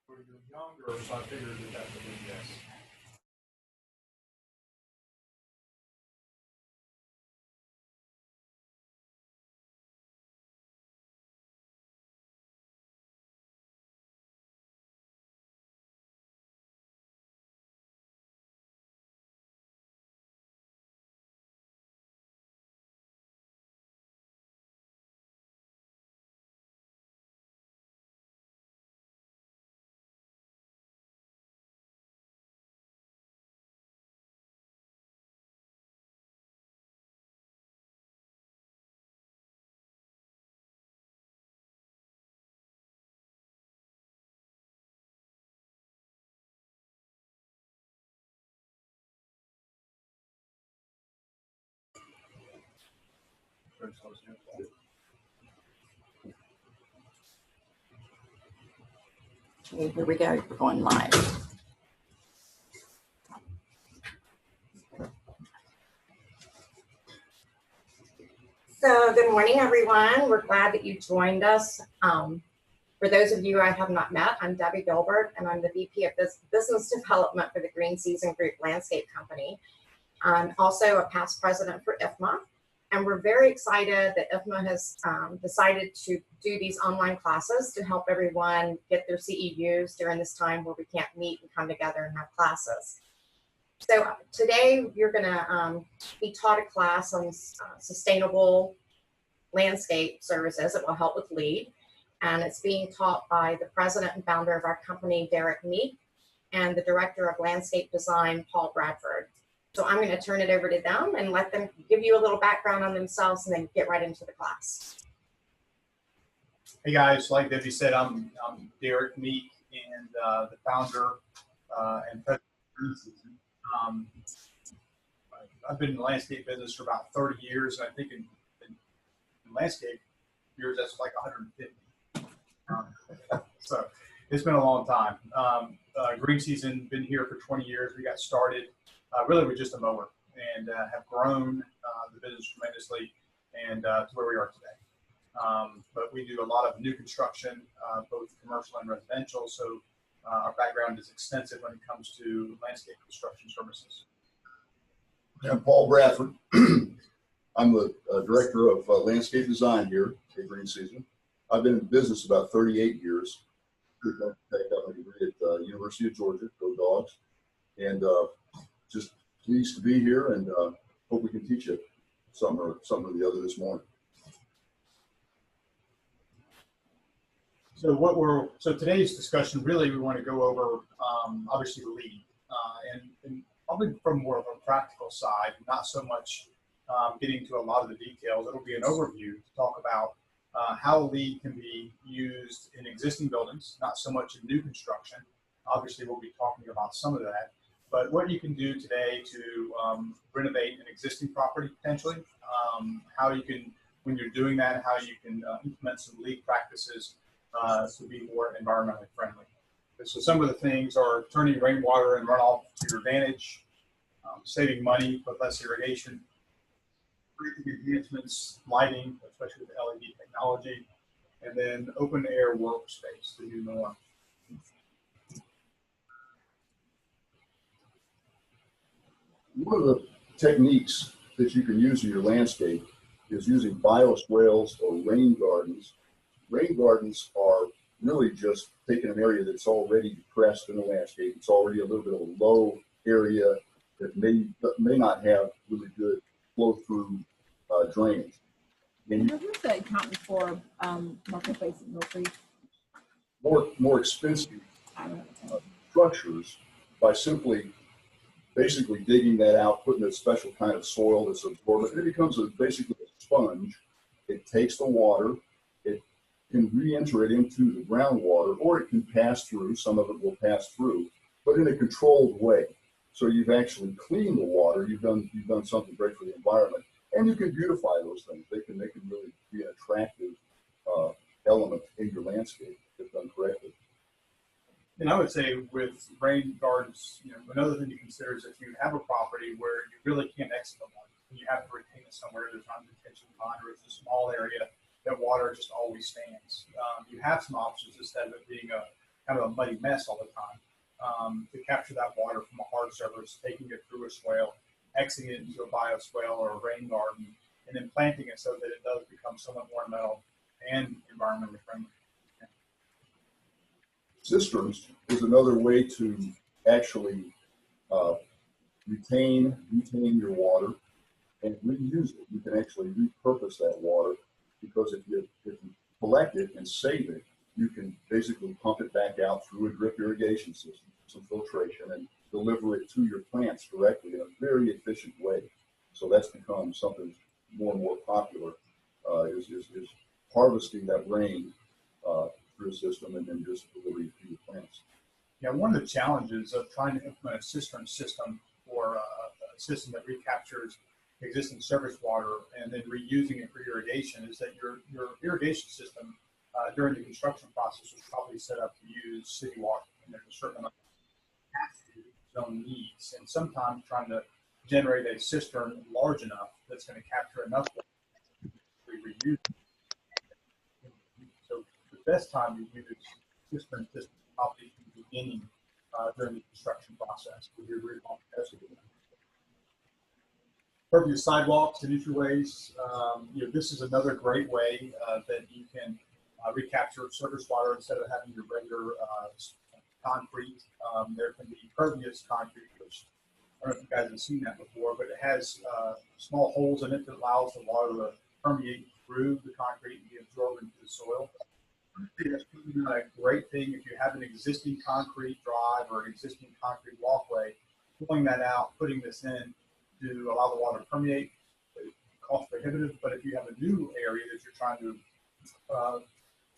When you're younger, so I figured that would be yes. Okay, here we go. We're going live. So good morning, everyone. We're glad that you joined us. For those of you I have not met, I'm Debbie Gilbert, and I'm the VP of Business Development for the Green Season Group Landscape Company. I'm also a past president for IFMA, and we're very excited that IFMA has decided to do these online classes to help everyone get their CEUs during this time where we can't meet and come together and have classes. So today you're going to be taught a class on sustainable landscape services that will help with LEED. And it's being taught by the president and founder of our company, Derek Meek, and the director of landscape design, Paul Bradford. So I'm going to turn it over to them and let them give you a little background on themselves and then get right into the class. Hey guys, like Debbie said, I'm Derek Meek and the founder and president of Green Season. I've been in the landscape business for about 30 years, and I think in landscape years that's like 150. So it's been a long time. Green Season, been here for 20 years. We got started really with just a mower and have grown the business tremendously and to where we are today. But we do a lot of new construction, both commercial and residential. So our background is extensive when it comes to landscape construction services. I'm Paul Bradford. I'm the director of landscape design here at Green Season. I've been in business about 38 years. I got my degree at the University of Georgia, go Dogs, and just pleased to be here and hope we can teach you something or the other this morning. So today's discussion, really, we want to go over obviously LEED and probably from more of a practical side, not so much getting to a lot of the details. It'll be an overview to talk about how LEED can be used in existing buildings, not so much in new construction. Obviously, we'll be talking about some of that, but what you can do today to renovate an existing property potentially, how you can, when you're doing that, how you can implement some LEED practices to be more environmentally friendly. So some of the things are turning rainwater and runoff to your advantage, saving money with less irrigation, enhancements, lighting, especially with LED technology, and then open air workspace, the new norm. One of the techniques that you can use in your landscape is using bioswales or rain gardens. Rain gardens are really just taking an area that's already depressed in the landscape. It's already a little bit of a low area that may not have really good flow through drainage. And who's the accountant for Marketplace at Mill Creek? More expensive structures by simply basically digging that out, putting a special kind of soil that's absorbent. It becomes basically a sponge. It takes the water, it can re-enter it into the groundwater, or it can pass through. Some of it will pass through, but in a controlled way. So you've actually cleaned the water. You've done something great for the environment. And you can beautify those things. They can really be an attractive element in your landscape if done correctly. And I would say with rain gardens, another thing to consider is if you have a property where you really can't exit the water, and you have to retain it somewhere, there's not a detention pond or it's a small area that water just always stands. You have some options instead of it being a kind of a muddy mess all the time, to capture that water from a hard surface, taking it through a swale, exiting it into a bioswale or a rain garden, and then planting it so that it does become somewhat ornamental and environmentally friendly. Cisterns is another way to actually retain your water and reuse it. You can actually repurpose that water, because if you collect it and save it, you can basically pump it back out through a drip irrigation system, some filtration, and deliver it to your plants directly in a very efficient way. So that's become something more and more popular, is harvesting that rain through a system and then just delivering it to your plants. Yeah, one of the challenges of trying to implement a cistern system, or a system that recaptures existing surface water and then reusing it for irrigation, is that your irrigation system during the construction process was probably set up to use city water, and there's a certain amount of capacity that zone needs. And sometimes trying to generate a cistern large enough that's going to capture enough water to reuse it. So the best time to use cistern system probably from the beginning during the construction process with your root pump testing. Pervious sidewalks and entryways. This is another great way that you can recapture surface water instead of having your regular concrete. There can be pervious concrete, which I don't know if you guys have seen that before, but it has small holes in it that allows the water to permeate through the concrete and be absorbed into the soil. That's a great thing if you have an existing concrete drive or an existing concrete walkway. Pulling that out, putting this in to allow the water to permeate, cost prohibitive. But if you have a new area that you're trying to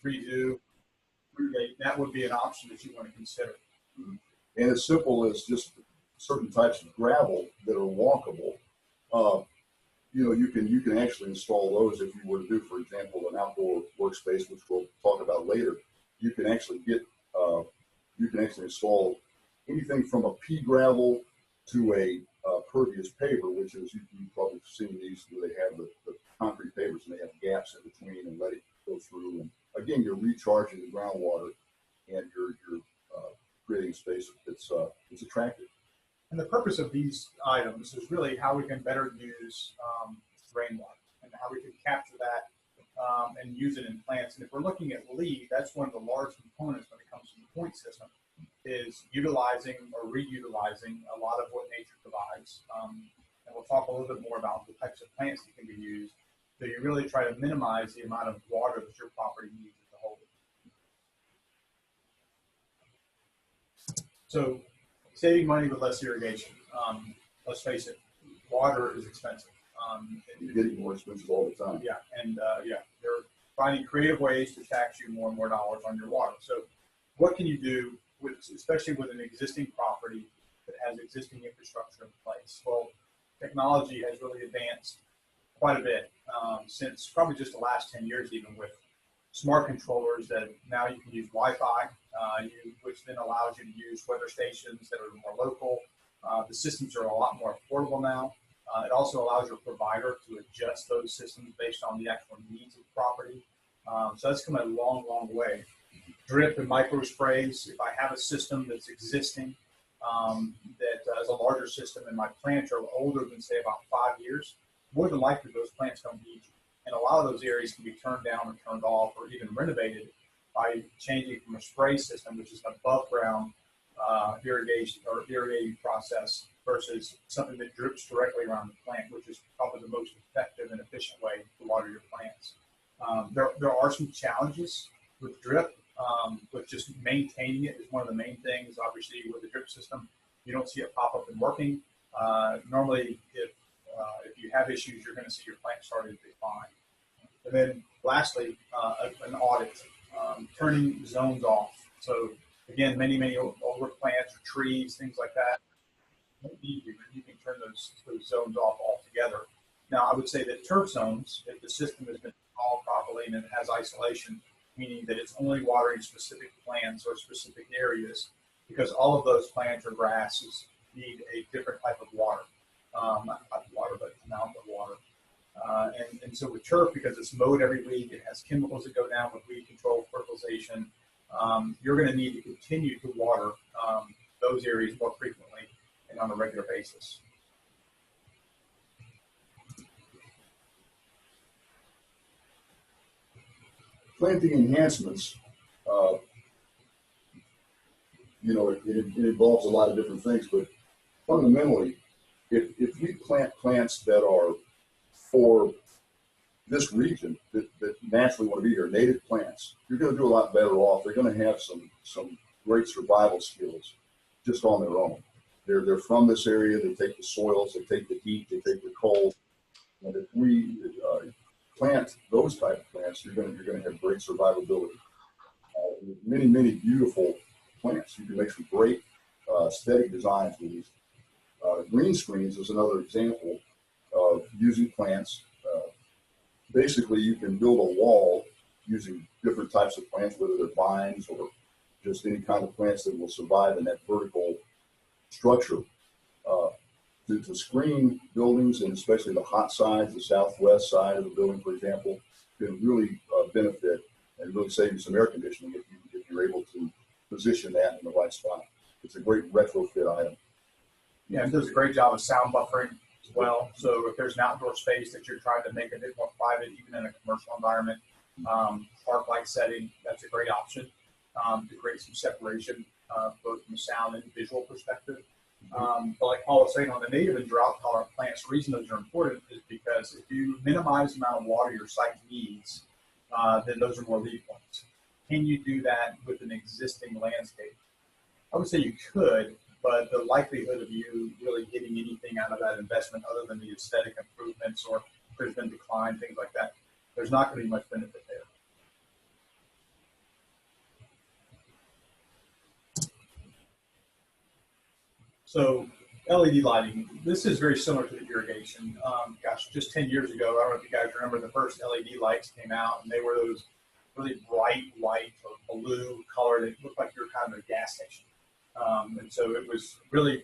redo, irrigate, that would be an option that you want to consider. And as simple as just certain types of gravel that are walkable, you can actually install those. If you were to do, for example, an outdoor workspace, which we'll talk about later, you can actually install anything from a pea gravel to a pervious paver, which is, you've probably seen these where they have the concrete pavers and they have gaps in between and let it go through. And again, you're recharging the groundwater and you're creating space that's attractive. And the purpose of these items is really how we can better use rainwater and how we can capture that and use it in plants. And if we're looking at LEED, that's one of the large components when it comes to the point system, is utilizing or reutilizing a lot of what nature provides. And we'll talk a little bit more about the types of plants that can be used. So you really try to minimize the amount of water that your property needs as a whole. So saving money with less irrigation. Let's face it, water is expensive. It's getting more expensive all the time. Yeah, and they're finding creative ways to tax you more and more dollars on your water. So what can you do, especially with an existing property that has existing infrastructure in place? Well, technology has really advanced quite a bit since probably just the last 10 years, even with smart controllers that now you can use Wi-Fi, which then allows you to use weather stations that are more local. The systems are a lot more affordable now. It also allows your provider to adjust those systems based on the actual needs of the property. So that's come a long, long way. Drip and micro sprays. If I have a system that's existing that is a larger system and my plants are older than, say, about 5 years, more than likely those plants don't need you. And a lot of those areas can be turned down or turned off or even renovated by changing from a spray system, which is an above ground irrigation or irrigating process, versus something that drips directly around the plant, which is probably the most effective and efficient way to water your plants. There are some challenges with drip, with just maintaining it is one of the main things. Obviously, with the drip system, you don't see it pop up and working. Normally, if you have issues, you're going to see your plant starting to decline. And then lastly, an audit, turning zones off. So again, many older plants or trees, things like that, don't need you, and you can turn those zones off altogether. Now, I would say that turf zones, if the system has been installed properly and it has isolation, meaning that it's only watering specific plants or specific areas, because all of those plants or grasses need a different type of water. Not type of water, but amount of water. And so with turf, because it's mowed every week, it has chemicals that go down with weed control, fertilization, you're going to need to continue to water those areas more frequently and on a regular basis. Planting enhancements, it involves a lot of different things, but fundamentally, if we plant plants that are for this region that naturally want to be here, native plants, you're going to do a lot better off. They're going to have some great survival skills just on their own. They're from this area. They take the soils, they take the heat, they take the cold. And if we plant those type of plants, you're going to have great survivability. Many beautiful plants. You can make some great aesthetic designs with these. Green screens is another example of using plants. Basically, you can build a wall using different types of plants, whether they're vines or just any kind of plants that will survive in that vertical structure. To screen buildings, and especially the hot sides, the southwest side of the building, for example, can really benefit and really save you some air conditioning if you're able to position that in the right spot. It's a great retrofit item. Yeah, it does a great job of sound buffering as well. So if there's an outdoor space that you're trying to make a bit more private, even in a commercial environment, park-like setting, that's a great option to create some separation, both from a sound and visual perspective. But like Paul was saying, on the native and drought-tolerant plants, the reason those are important is because if you minimize the amount of water your site needs, then those are more lead points. Can you do that with an existing landscape? I would say you could, but the likelihood of you really getting anything out of that investment other than the aesthetic improvements, or if there's been decline, things like that, there's not going to be much benefit there. So LED lighting, this is very similar to the irrigation. Just 10 years ago, I don't know if you guys remember, the first LED lights came out, and they were those really bright white or blue color that looked like you were kind of at a gas station. And so it was really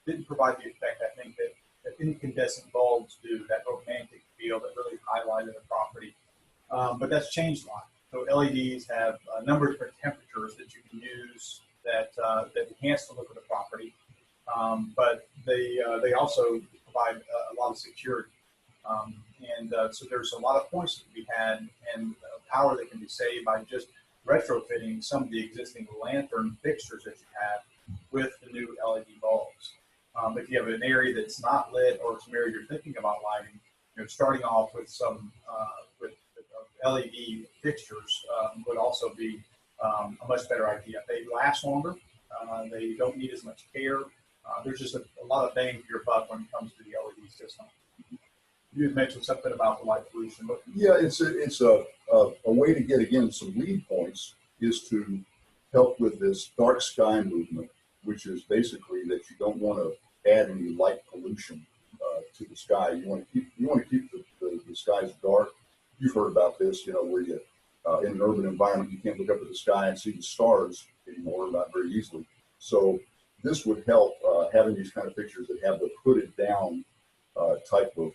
didn't provide the effect, I think, that incandescent bulbs do, that romantic feel that really highlighted the property. But that's changed a lot. So LEDs have a number of different temperatures that you can use that enhance the look of the property, but they also provide a lot of security. So there's a lot of points that can be had and power that can be saved by just retrofitting some of the existing lantern fixtures that you have with the new LED bulbs. If you have an area that's not lit, or some area you're thinking about lighting, starting off with some with LED fixtures would also be a much better idea. They last longer. They don't need as much care. There's just a lot of bang for your buck when it comes to the LED system. You had mentioned something about the light pollution. Yeah, it's a way to get, again, some lead points is to help with this dark sky movement, which is basically that you don't want to add any light pollution to the sky. You want to keep the skies dark. You've heard about this, where you in an urban environment you can't look up at the sky and see the stars anymore, not very easily. So this would help having these kind of pictures that have the hooded down type of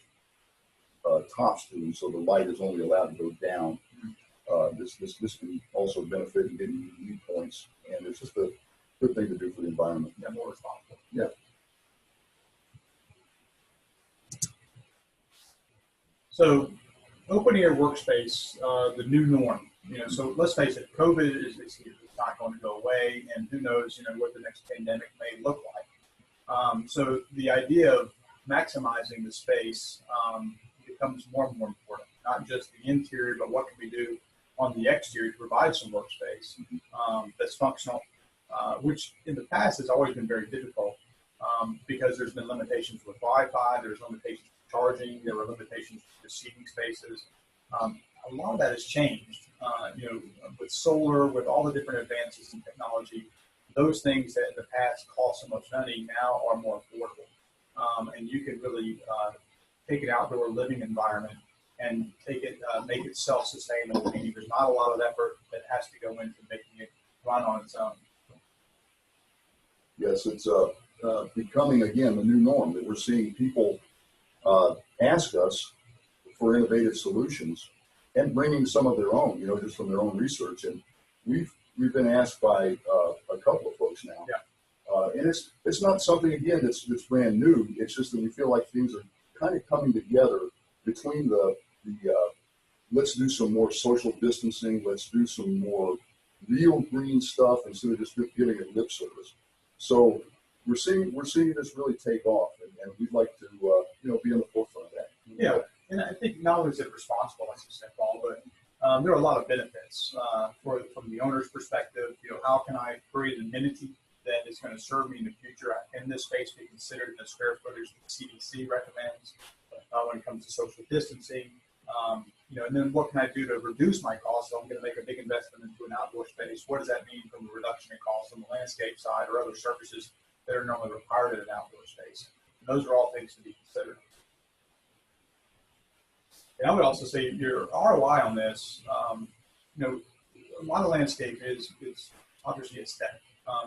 tops to them, so the light is only allowed to go down. This can also benefit in getting lead points, and it's just a good thing to do for the environment. Yeah, more responsible. Yeah. So, open air workspace, the new norm. So let's face it, COVID is not going to go away, and who knows, what the next pandemic may look like. So the idea of maximizing the space becomes more and more important. Not just the interior, but what can we do on the exterior to provide some workspace that's functional, which in the past has always been very difficult because there's been limitations with Wi-Fi, there's limitations with charging, there were limitations with seating spaces. A lot of that has changed. With solar, with all the different advances in technology, those things that in the past cost so much money now are more affordable. And you can really take an outdoor living environment and make it self-sustainable. Meaning there's not a lot of effort that has to go into making it run on its own. Yes, it's becoming, again, the new norm that we're seeing people ask us for innovative solutions and bringing some of their own, just from their own research. And we've been asked by a couple of folks now. Yeah. And it's not something, again, that's brand new. It's just that we feel like things are kind of coming together between the let's do some more social distancing, let's do some more real green stuff instead of just giving it lip service. So we're seeing this really take off, and we'd like to be on the forefront of that. Yeah, and I think not only is it responsible, like you said, Paul, but there are a lot of benefits from the owner's perspective. How can I create an amenity that is going to serve me in the future? Can this space be considered in the square footage that the CDC recommends when it comes to social distancing? And then what can I do to reduce my costs? So I'm going to make a big investment into an outdoor space. What does that mean from a reduction in costs on the landscape side or other surfaces that are normally required in an outdoor space? And those are all things to be considered. And I would also say your ROI on this, a lot of landscape is obviously aesthetic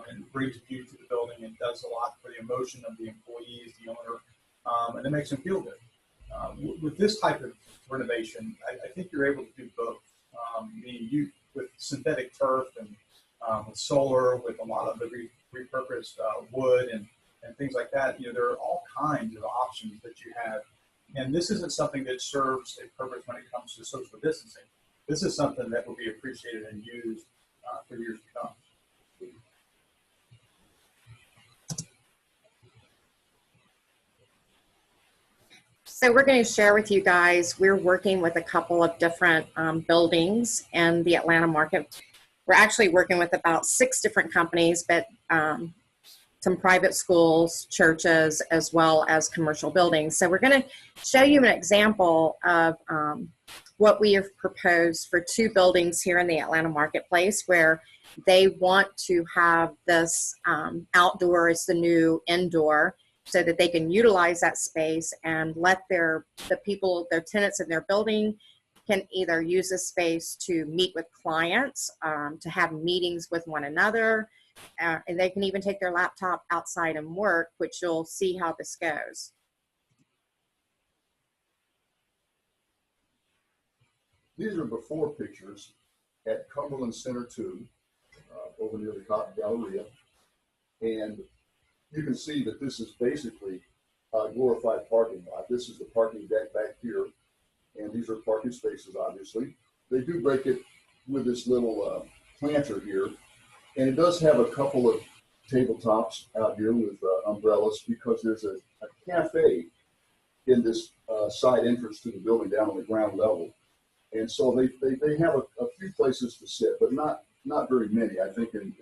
and brings beauty to the building and does a lot for the emotion of the employees, the owner, and it makes them feel good. With this type of renovation, I think you're able to do both. Meaning with synthetic turf and with solar, with a lot of the repurposed wood and things like that, there are all kinds of options that you have. And this isn't something that serves a purpose when it comes to social distancing. This is something that will be appreciated and used for years to come. So we're going to share with you guys, we're working with a couple of different buildings in the Atlanta market. We're actually working with about 6 different companies, but some private schools, churches, as well as commercial buildings. So we're going to show you an example of what we have proposed for 2 buildings here in the Atlanta marketplace, where they want to have this outdoor as the new indoor, so that they can utilize that space and let their tenants in their building can either use this space to meet with clients, to have meetings with one another, and they can even take their laptop outside and work, which you'll see how this goes. These are before pictures at Cumberland Center 2, over near the Cotton Galleria. And you can see that this is basically a glorified parking lot. This is the parking deck back here, and these are parking spaces, obviously. They do break it with this little planter here, and it does have a couple of tabletops out here with umbrellas, because there's a cafe in this side entrance to the building down on the ground level. And so they have a few places to sit, but not very many. I think in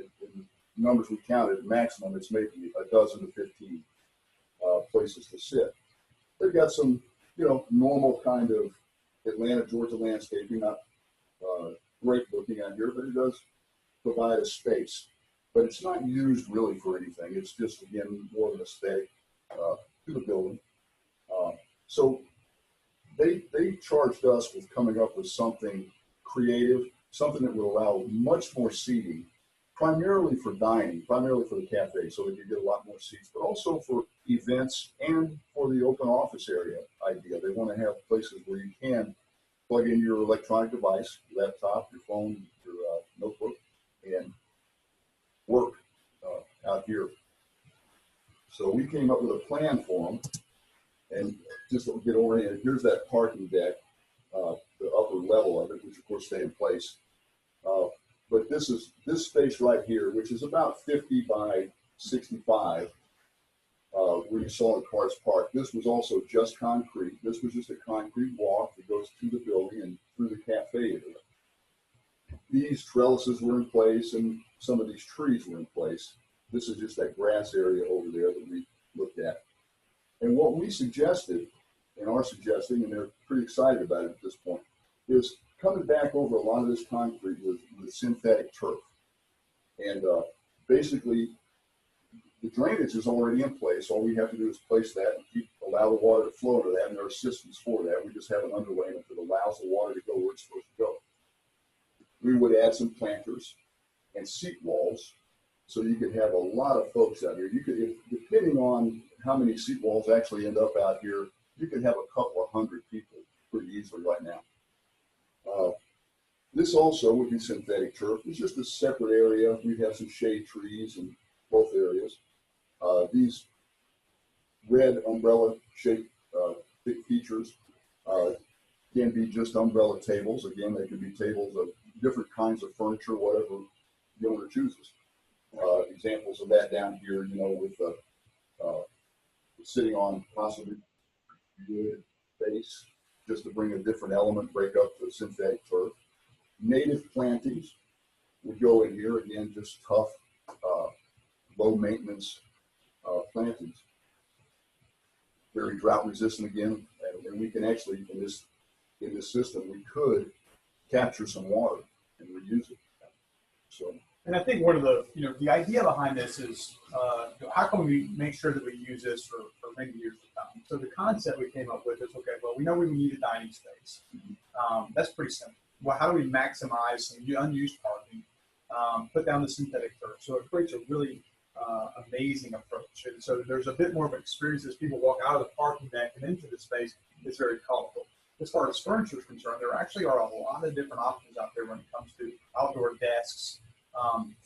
numbers we counted, maximum it's maybe a dozen to 15 places to sit. They've got some, normal kind of Atlanta, Georgia landscaping, not great looking out here, but it does provide a space. But it's not used really for anything. It's just, again, more of an aesthetic to the building. So they charged us with coming up with something creative, something that would allow much more seating, primarily for dining, primarily for the cafe, so that you get a lot more seats, but also for events and for the open office area idea. They want to have places where you can plug in your electronic device, your laptop, your phone, your notebook, and work out here. So we came up with a plan for them, and just to get oriented, here's that parking deck, the upper level of it, which of course stay in place. But this space right here, which is about 50 by 65, where you saw the cars parked. This was also just concrete. This was just a concrete walk that goes to the building and through the cafe area. These trellises were in place, and some of these trees were in place. This is just that grass area over there that we looked at. And what we suggested, and are suggesting, and they're pretty excited about it at this point, is coming back over a lot of this concrete with synthetic turf. And basically, the drainage is already in place. All we have to do is place that and allow the water to flow into that, and there are systems for that. We just have an underlayment that allows the water to go where it's supposed to go. We would add some planters and seat walls, so you could have a lot of folks out here. You could, depending on how many seat walls actually end up out here, you can have a couple of hundred people pretty easily right now. This also would be synthetic turf. It's just a separate area. We have some shade trees in both areas. These red umbrella shaped features can be just umbrella tables. Again, they can be tables of different kinds of furniture, whatever the owner chooses. Examples of that down here, you know, with sitting on possibly wood base, just to bring a different element, break up the synthetic turf. Native plantings would go in here, again, just tough, low maintenance plantings. Very drought resistant again, and we can actually, in this system, we could capture some water and reuse it. So. And I think one of the, the idea behind this is, how can we make sure that we use this for many years to come? So the concept we came up with is, okay, well, we know we need a dining space. That's pretty simple. Well, how do we maximize some unused parking, put down the synthetic turf? So it creates a really amazing approach. And so there's a bit more of an experience as people walk out of the parking deck and into the space. It's very colorful. As far as furniture is concerned, there actually are a lot of different options out there when it comes to outdoor desks,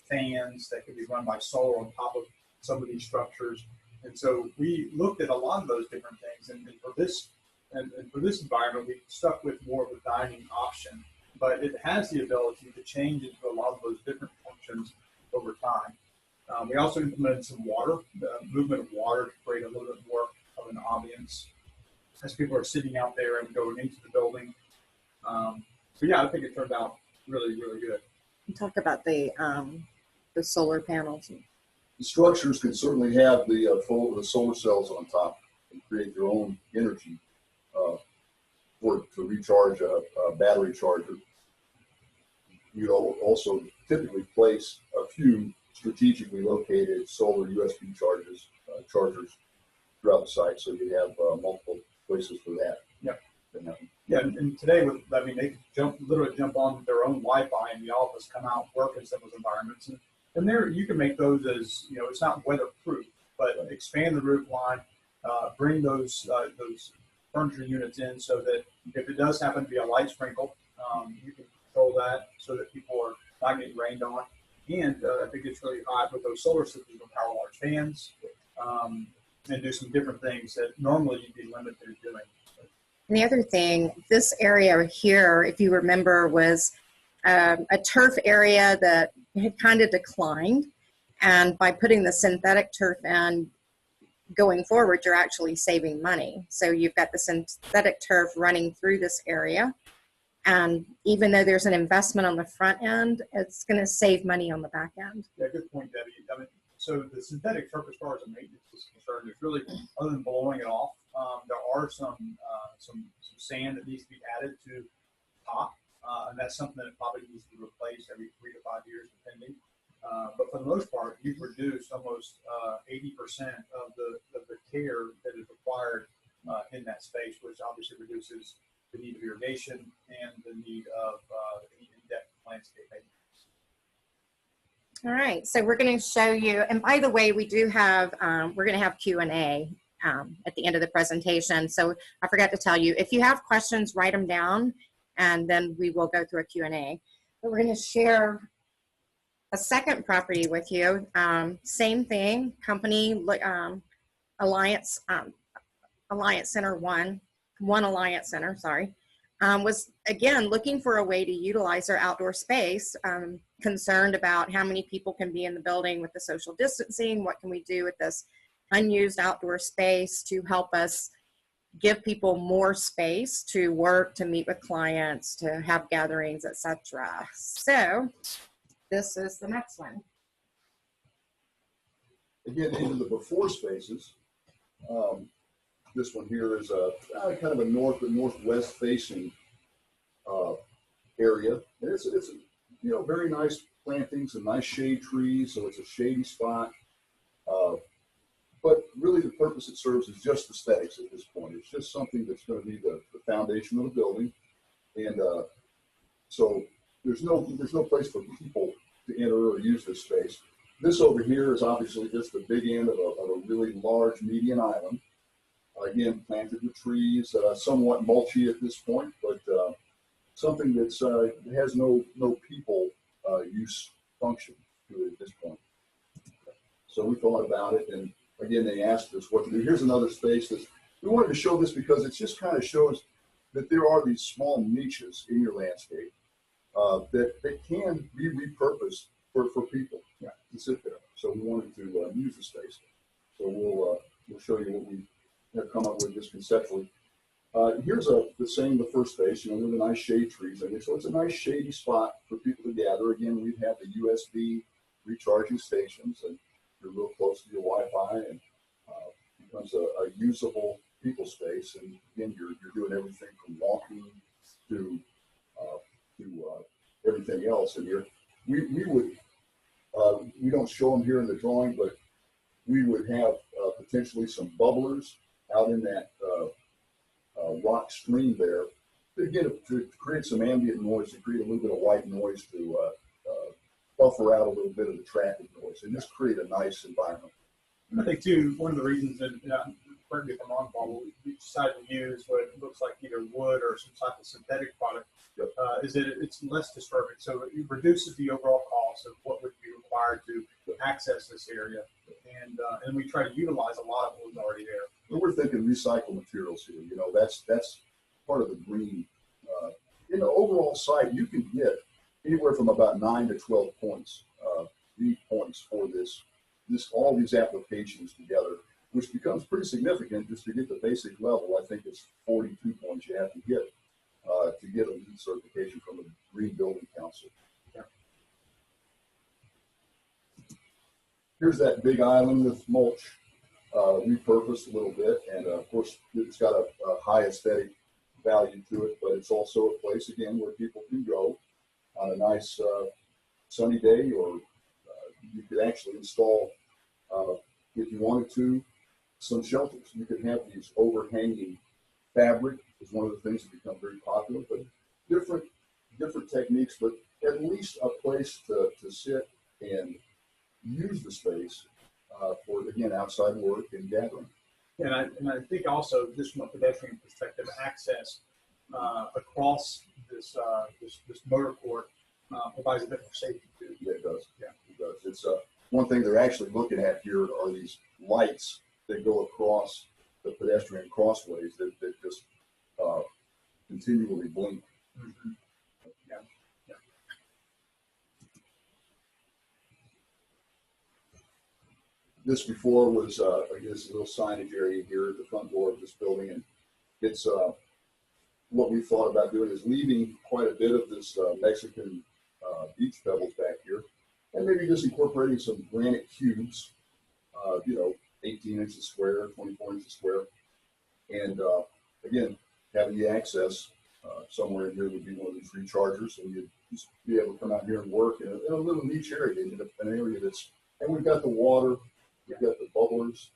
fans that can be run by solar on top of some of these structures. And so we looked at a lot of those different things. And for this environment, we stuck with more of a dining option. But it has the ability to change into a lot of those different functions over time. We also implemented some water, the movement of water to create a little bit more of an ambience as people are sitting out there and going into the building. So yeah, I think it turned out really, really good. Talk about the solar panels. The structures can certainly have the solar cells on top and create their own energy to recharge a battery charger. You also typically place a few strategically located solar USB chargers throughout the site, so you have multiple places for that. Yep. Yeah, and today, they literally jump on their own Wi-Fi in the office, come out, work in some of those environments, and there you can make those as it's not weatherproof, but expand the roof line, bring those furniture units in so that if it does happen to be a light sprinkle, you can control that so that people are not getting rained on. And if it gets really hot with those solar systems, you can power large fans and do some different things that normally you'd be limited to doing. And the other thing, this area here, if you remember, was a turf area that had kind of declined. And by putting the synthetic turf in, going forward, you're actually saving money. So you've got the synthetic turf running through this area. And even though there's an investment on the front end, it's going to save money on the back end. Yeah, good point, Debbie. So the synthetic turf, as far as the maintenance is concerned, is really, other than blowing it off, there are some sand that needs to be added to top, and that's something that probably needs to be replaced every 3 to 5 years, depending. But for the most part, you've reduced almost 80% of the care that is required in that space, which obviously reduces the need of irrigation and the need of in-depth landscape maintenance. All right, so we're going to show you, and by the way, we do have, we're going to have Q&A at the end of the presentation. So I forgot to tell you, if you have questions, write them down, and then we will go through a Q&A. But we're going to share a second property with you. Same thing, company, Alliance Center One Alliance Center, sorry, was again looking for a way to utilize their outdoor space, concerned about how many people can be in the building with the social distancing, what can we do with this unused outdoor space to help us give people more space to work, to meet with clients, to have gatherings, etc. So this is the next one. Again, into the before spaces. This one here is a kind of a northwest facing area. And it's very nice plantings and nice shade trees, so it's a shady spot. But really the purpose it serves is just aesthetics at this point. It's just something that's going to be the foundation of the building. And so there's no place for people to enter or use this space. This over here is obviously just the big end of a really large median island. again, planted with trees, somewhat mulchy at this point, but something that's has no people use function to it at this point. So we thought about it, and again, they asked us what to do. Here's another space that we wanted to show this because it just kind of shows that there are these small niches in your landscape that can be repurposed for people to sit there. So we wanted to use the space. So we'll show you what we have come up with just conceptually. Here's the first space, with the nice shade trees in it. So it's a nice shady spot for people to gather. Again, we have the USB recharging stations, and you're real close to your Wi-Fi, and becomes a usable people space. And again, you're doing everything from walking to everything else in here. We would we don't show them here in the drawing, but we would have potentially some bubblers out in that rock stream there, to create some ambient noise, to create a little bit of white noise, to buffer out a little bit of the traffic noise, and just create a nice environment. I think too, one of the reasons that, correct me if I'm wrong, Paul, we decided to use what looks like either wood or some type of synthetic product, is that it's less disturbing. So it reduces the overall cost of what would be required to access this area. And we try to utilize a lot of what's already there. But we're thinking recycled materials here. That's part of the green. In the overall site, you can get anywhere from about 9 to 12 points, lead points for all these applications together, which becomes pretty significant just to get the basic level. I think it's 42 points you have to get a LEED certification from the Green Building Council. Yeah. Here's that big island with mulch, repurposed a little bit, and of course it's got a high aesthetic value to it, but it's also a place again where people can go on a nice sunny day, or you could actually install, if you wanted to, some shelters. You could have these overhanging fabric is one of the things that become very popular, but different techniques, but at least a place to sit and use the space for, again, outside work and gathering. And I think also, just from a pedestrian perspective, access across this motor court provides a bit more safety too. Yeah, it does. Yeah, it does. It's one thing they're actually looking at here are these lights that go across the pedestrian crossways that just continually blink. Mm-hmm. Yeah. Yeah. This before was, I guess, a little signage area here at the front door of this building, and it's what we thought about doing is leaving quite a bit of this Mexican beach pebbles back here, and maybe just incorporating some granite cubes, 18 inches square, 24 inches square, and again, having the access somewhere in here would be one of these rechargers, and you'd just be able to come out here and work in a little niche area, in an area that's, and we've got the water, we've got the bubblers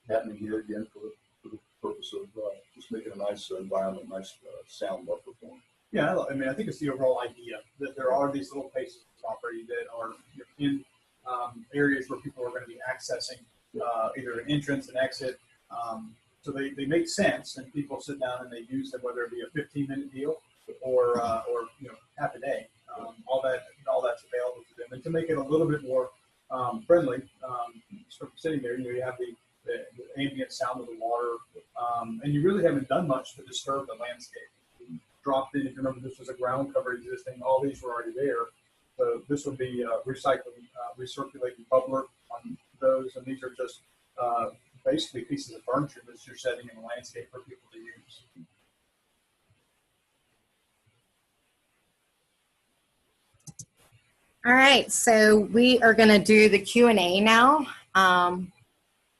happening here again for the purpose of just making a nice environment, nice sound buffer for them. Yeah, I mean, I think it's the overall idea that there are these little places of property that are in areas where people are going to be accessing either an entrance and exit. So they make sense, and people sit down and they use them, whether it be a 15-minute deal or half a day. All that's available to them, and to make it a little bit more friendly. Sort of sitting there, you have the ambient sound of the water, and you really haven't done much to disturb the landscape. You dropped in, if you remember, this was a ground cover existing. All these were already there, so this would be recirculating bubbler on those, and these are just basically pieces of furniture that you're setting in the landscape for people to use. All right, so we are going to do the Q&A now. I'm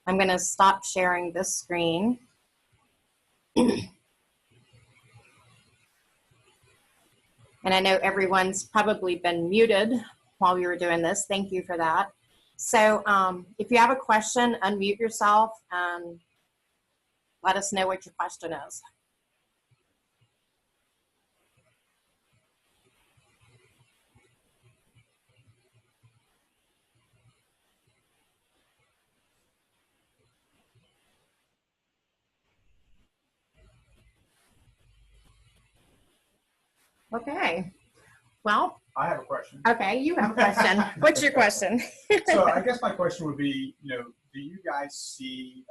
going to stop sharing this screen. And I know everyone's probably been muted while we were doing this. Thank you for that. So if you have a question, unmute yourself and let us know what your question is. Okay. Well, I have a question. okay, you have a question. What's your question? So I guess my question would be, do you guys see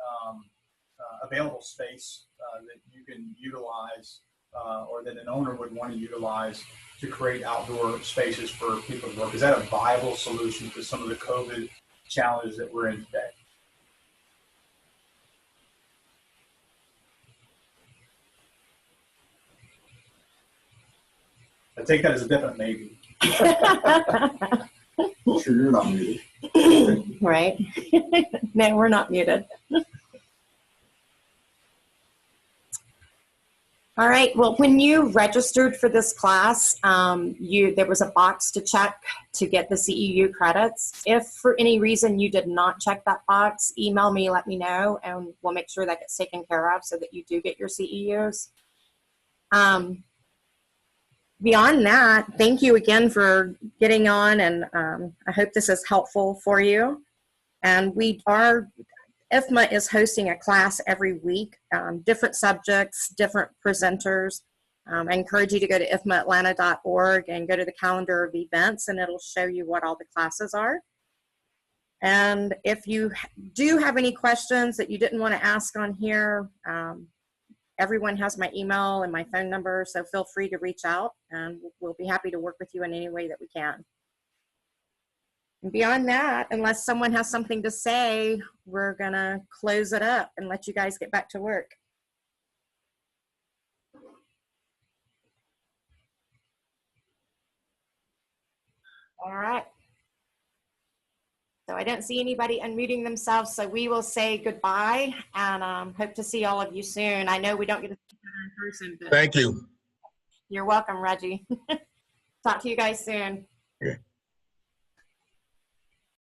available space that you can utilize or that an owner would want to utilize to create outdoor spaces for people to work? Is that a viable solution to some of the COVID challenges that we're in today? I take that as a definite maybe. Sure, you're not muted. Right. No, we're not muted. All right. Well, when you registered for this class, there was a box to check to get the CEU credits. If for any reason you did not check that box, email me, let me know, and we'll make sure that gets taken care of so that you do get your CEUs. Beyond that, thank you again for getting on, and I hope this is helpful for you. And IFMA is hosting a class every week, different subjects, different presenters. I encourage you to go to ifmaatlanta.org and go to the calendar of events, and it'll show you what all the classes are. And if you do have any questions that you didn't want to ask on here, everyone has my email and my phone number, so feel free to reach out, and we'll be happy to work with you in any way that we can. And beyond that, unless someone has something to say, we're gonna close it up and let you guys get back to work. All right. So I don't see anybody unmuting themselves, so we will say goodbye and hope to see all of you soon. I know we don't get to see each other in person, but Thank you. you're welcome, Reggie. Talk to you guys soon.